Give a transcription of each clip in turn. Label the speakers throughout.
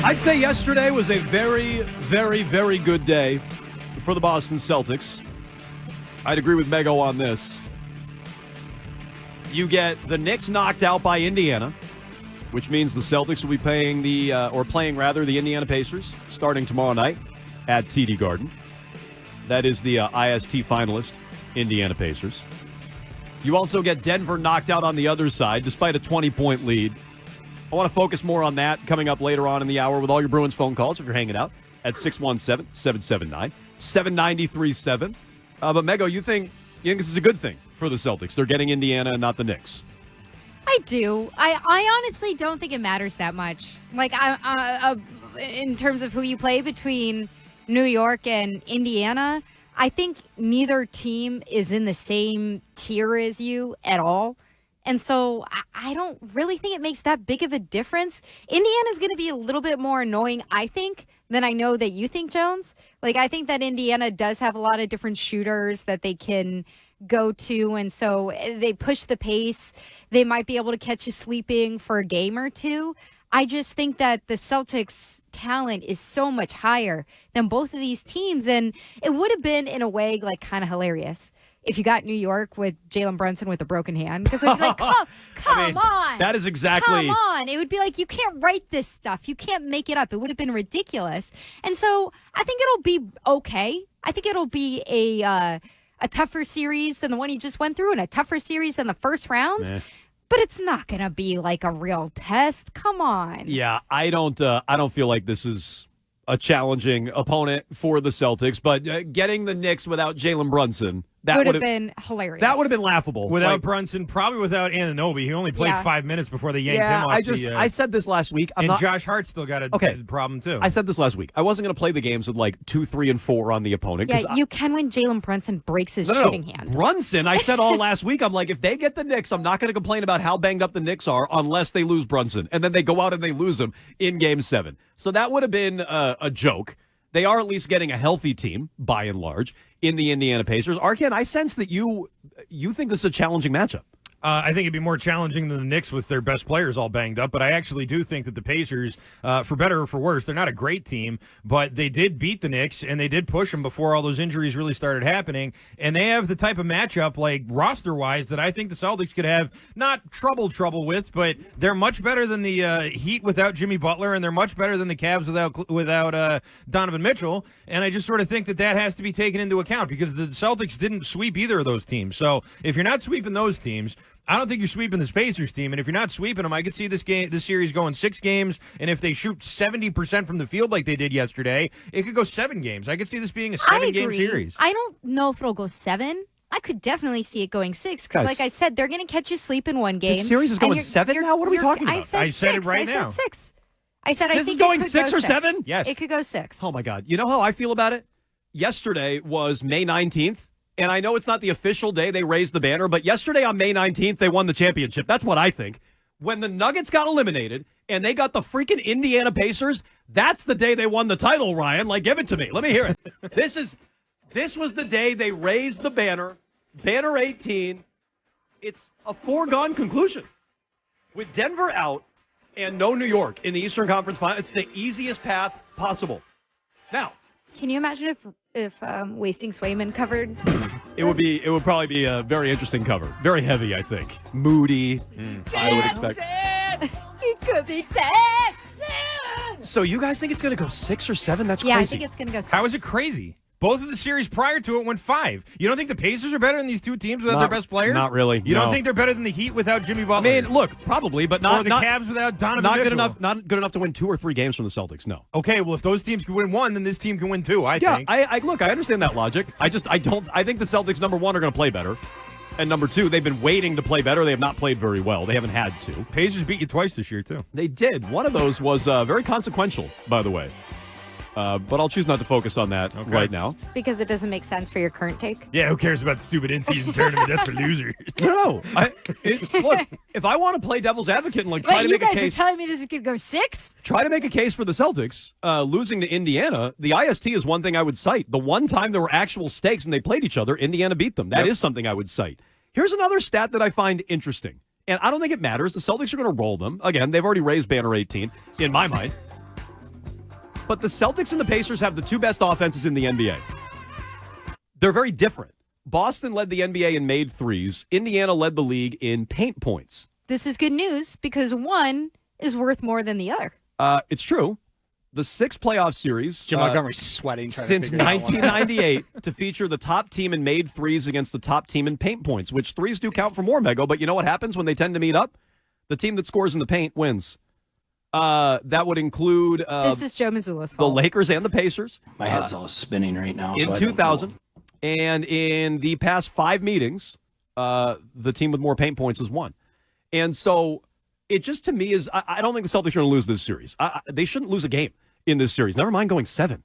Speaker 1: I'd say yesterday was a very, very, very good day for the Boston Celtics. I'd agree with Mego on this. You get the Knicks knocked out by Indiana, which means the Celtics will be playing the Indiana Pacers starting tomorrow night at TD Garden. That is the IST finalist, Indiana Pacers. You also get Denver knocked out on the other side, despite a 20-point lead. I want to focus more on that coming up later on in the hour with all your Bruins phone calls if you're hanging out at 617-779-7937. But Mego, you think this is a good thing for the Celtics? They're getting Indiana and not the Knicks.
Speaker 2: I do. I honestly don't think it matters that much. Like, in terms of who you play between New York and Indiana, I think neither team is in the same tier as you at all. And so I don't really think it makes that big of a difference. Indiana's going to be a little bit more annoying, I think, than I know that you think, Jones. Like, I think that Indiana does have a lot of different shooters that they can go to, and so they push the pace. They might be able to catch you sleeping for a game or two. I just think that the Celtics' talent is so much higher than both of these teams, and it would have been, in a way, like, kind of hilarious if you got New York with Jalen Brunson with a broken hand. Because it would be like, come on.
Speaker 1: That is exactly.
Speaker 2: Come on. It would be like, you can't write this stuff. You can't make it up. It would have been ridiculous. And so I think it'll be okay. I think it'll be a tougher series than the one you just went through and a tougher series than the first rounds. But it's not going to be like a real test. Come on.
Speaker 1: Yeah, I don't feel like this is a challenging opponent for the Celtics, but getting the Knicks without Jalen Brunson, that would have been
Speaker 2: hilarious.
Speaker 1: That would have been laughable.
Speaker 3: Without Brunson, probably without Anunoby. He only played 5 minutes before they yanked him off.
Speaker 1: I said this last week.
Speaker 3: Josh Hart still got a problem, too.
Speaker 1: I said this last week. I wasn't going to play the games with like 2, 3, and 4 on the opponent.
Speaker 2: Yeah, you can when Jalen Brunson breaks his shooting hand.
Speaker 1: Brunson, I said all last week, I'm like, if they get the Knicks, I'm not going to complain about how banged up the Knicks are unless they lose Brunson. And then they go out and they lose him in Game 7. So that would have been a joke. They are at least getting a healthy team, by and large, in the Indiana Pacers. Arkan, I sense that you think this is a challenging matchup.
Speaker 3: I think it'd be more challenging than the Knicks with their best players all banged up, but I actually do think that the Pacers, for better or for worse, they're not a great team, but they did beat the Knicks, and they did push them before all those injuries really started happening, and they have the type of matchup, like roster-wise, that I think the Celtics could have not trouble with, but they're much better than the Heat without Jimmy Butler, and they're much better than the Cavs without Donovan Mitchell, and I just sort of think that has to be taken into account, because the Celtics didn't sweep either of those teams, so if you're not sweeping those teams, I don't think you're sweeping this Pacers team, and if you're not sweeping them, I could see this series going 6 games, and if they shoot 70% from the field like they did yesterday, it could go 7 games. I could see this being a 7-game series.
Speaker 2: I don't know if it'll go 7. I could definitely see it going 6, because like I said, they're going to catch you sleep in one game.
Speaker 1: The series is going 7 now? What are we talking about?
Speaker 3: I said it right now.
Speaker 2: I said 6. I said I think
Speaker 1: is going
Speaker 2: it could
Speaker 1: 6
Speaker 2: go
Speaker 1: or 7?
Speaker 3: Yes.
Speaker 2: It could go 6.
Speaker 1: Oh, my God. You know how I feel about it? Yesterday was May 19th. And I know it's not the official day they raised the banner, but yesterday on May 19th, they won the championship. That's what I think. When the Nuggets got eliminated and they got the freaking Indiana Pacers, that's the day they won the title, Ryan. Like, give it to me. Let me hear it. This was the day they raised the banner 18. It's a foregone conclusion. With Denver out and no New York in the Eastern Conference Final, it's the easiest path possible. Now,
Speaker 2: can you imagine if Wasting Swayman covered?
Speaker 1: It would probably be a very interesting cover. Very heavy, I think. Moody. I would expect.
Speaker 2: It could be dancing.
Speaker 1: So you guys think it's going to go 6 or 7? That's crazy.
Speaker 2: Yeah, I think it's going to go 6.
Speaker 3: How is it crazy? Both of the series prior to it went 5. You don't think the Pacers are better than these two teams without their best players?
Speaker 1: Not really.
Speaker 3: You don't think they're better than the Heat without Jimmy Butler?
Speaker 1: I mean, look, probably, but not.
Speaker 3: Or the Cavs without Donovan Mitchell?
Speaker 1: Not good enough to win 2 or 3 games from the Celtics. No.
Speaker 3: Okay, well, if those teams can win 1, then this team can win 2. I think.
Speaker 1: I understand that logic. I think the Celtics, number 1, are going to play better. And number 2, they've been waiting to play better. They have not played very well. They haven't had to.
Speaker 3: Pacers beat you twice this year, too.
Speaker 1: They did. One of those was very consequential, by the way. But I'll choose not to focus on that right now.
Speaker 2: Because it doesn't make sense for your current take?
Speaker 3: Yeah, who cares about the stupid in-season tournament? That's for losers.
Speaker 1: No. Look, if I want to play devil's advocate and try to make a case...
Speaker 2: you guys are telling me this could go 6?
Speaker 1: Try to make a case for the Celtics losing to Indiana. The IST is one thing I would cite. The one time there were actual stakes and they played each other, Indiana beat them. That is something I would cite. Here's another stat that I find interesting. And I don't think it matters. The Celtics are going to roll them. Again, they've already raised banner 18, in my mind. But the Celtics and the Pacers have the two best offenses in the NBA. They're very different. Boston led the NBA in made threes. Indiana led the league in paint points.
Speaker 2: This is good news because one is worth more than the other.
Speaker 1: It's true. The 6 playoff series
Speaker 4: Jim Montgomery's sweating
Speaker 1: since 1998 to feature the top team in made threes against the top team in paint points, which threes do count for more, Mego. But you know what happens when they tend to meet up? The team that scores in the paint wins. That would include
Speaker 2: this is Joe Mazzulla's
Speaker 1: the
Speaker 2: fault.
Speaker 1: Lakers and the Pacers.
Speaker 4: My head's all spinning right now.
Speaker 1: In 2000. And in the past 5 meetings, the team with more paint points has won. And so it just, to me, is I don't think the Celtics are going to lose this series. They shouldn't lose a game in this series. Never mind going 7.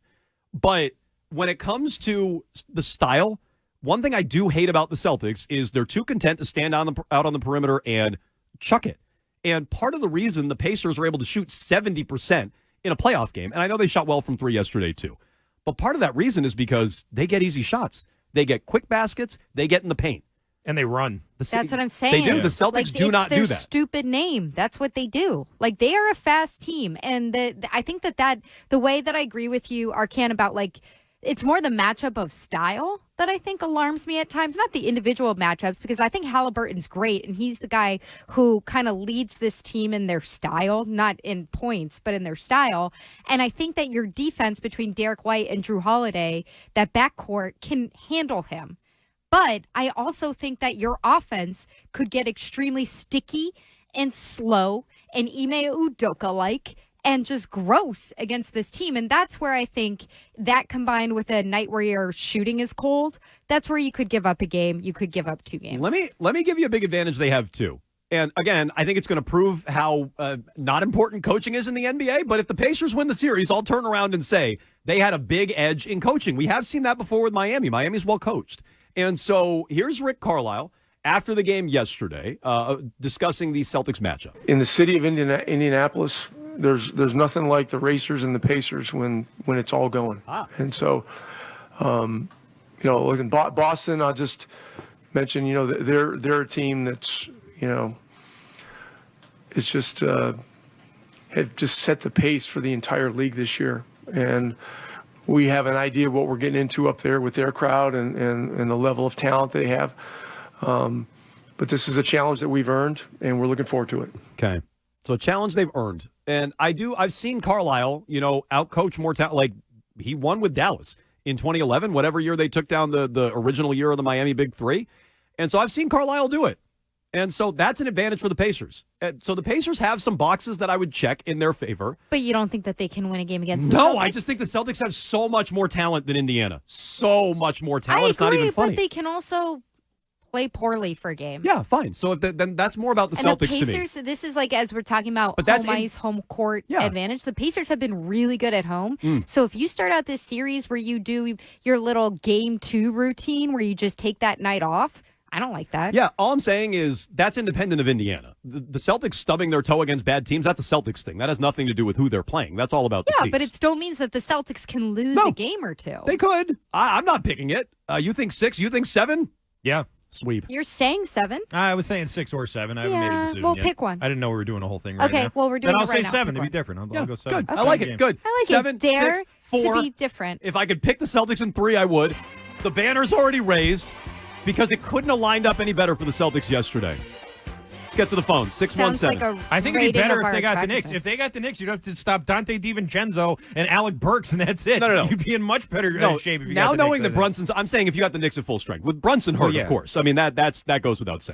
Speaker 1: But when it comes to the style, one thing I do hate about the Celtics is they're too content to stand out on the perimeter and chuck it. And part of the reason the Pacers are able to shoot 70% in a playoff game, and I know they shot well from 3 yesterday too, but part of that reason is because they get easy shots. They get quick baskets. They get in the paint.
Speaker 3: And they run.
Speaker 2: That's what I'm saying.
Speaker 1: They do. The Celtics do not do that.
Speaker 2: It's their stupid name. That's what they do. Like, they are a fast team. And I think that the way that I agree with you, Arcan, about, like, it's more the matchup of style that I think alarms me at times, not the individual matchups, because I think Halliburton's great, and he's the guy who kind of leads this team in their style, not in points, but in their style. And I think that your defense between Derek White and Drew Holiday, that backcourt, can handle him. But I also think that your offense could get extremely sticky and slow and Ime Udoka-like and just gross against this team. And that's where I think that, combined with a night where your shooting is cold, that's where you could give up a game. You could give up 2 games.
Speaker 1: Let me give you a big advantage they have too. And again, I think it's going to prove how not important coaching is in the NBA. But if the Pacers win the series, I'll turn around and say they had a big edge in coaching. We have seen that before with Miami. Miami's well coached. And so here's Rick Carlisle after the game yesterday discussing the Celtics matchup.
Speaker 5: In the city of Indianapolis, there's nothing like the Racers and the Pacers when it's all going. And so, listen, Boston, I'll just mention, they're a team that's, it's just had just set the pace for the entire league this year. And we have an idea of what we're getting into up there with their crowd and the level of talent they have. But this is a challenge that we've earned, and we're looking forward to it.
Speaker 1: Okay. So a challenge they've earned. And I've seen Carlisle, outcoach more talent. Like, he won with Dallas in 2011, whatever year they took down the original year of the Miami Big Three. And so I've seen Carlisle do it. And so that's an advantage for the Pacers. And so the Pacers have some boxes that I would check in their favor.
Speaker 2: But you don't think that they can win a game against the Celtics?
Speaker 1: No, I just think the Celtics have so much more talent than Indiana. So much more talent. It's not even funny.
Speaker 2: But they can also play poorly for a game.
Speaker 1: Yeah, fine. So then that's more about the Celtics
Speaker 2: the Pacers,
Speaker 1: to me.
Speaker 2: This is like, as we're talking about home ice, home court advantage, the Pacers have been really good at home. So if you start out this series where you do your little game 2 routine where you just take that night off, I don't like that.
Speaker 1: Yeah, all I'm saying is that's independent of Indiana. The Celtics stubbing their toe against bad teams, that's a Celtics thing. That has nothing to do with who they're playing. That's all about the seeds.
Speaker 2: Yeah, but it still means that the Celtics can lose a game or 2.
Speaker 1: They could. I'm not picking it. You think 6? You think 7?
Speaker 3: Yeah.
Speaker 1: Sweep.
Speaker 2: You're saying 7?
Speaker 3: I was saying 6 or 7. I haven't made a decision
Speaker 2: well,
Speaker 3: yet.
Speaker 2: pick one.
Speaker 3: I didn't know we were doing a whole thing right now.
Speaker 2: Okay, well, we're doing
Speaker 3: then
Speaker 2: it
Speaker 3: I'll
Speaker 2: right
Speaker 3: say
Speaker 2: now.
Speaker 3: 7
Speaker 2: Pick
Speaker 3: to be different. I'll go 7.
Speaker 1: Good. I like it. Good.
Speaker 2: I like
Speaker 1: 7,
Speaker 2: it. Dare
Speaker 1: 6, 4.
Speaker 2: to be different.
Speaker 1: If I could pick the Celtics in 3, I would. The banner's already raised because it couldn't have lined up any better for the Celtics yesterday. Let's get to the phone. 617.
Speaker 2: Like
Speaker 3: I think it'd be better if they got the Knicks. If they got the Knicks, you'd have to stop Dante DiVincenzo and Alec Burks, and that's it.
Speaker 1: No.
Speaker 3: You'd be in much better shape if you
Speaker 1: now
Speaker 3: got the
Speaker 1: knowing
Speaker 3: Knicks,
Speaker 1: that Brunson's, I'm saying if you got the Knicks at full strength with Brunson hurt, of course. I mean that goes without saying.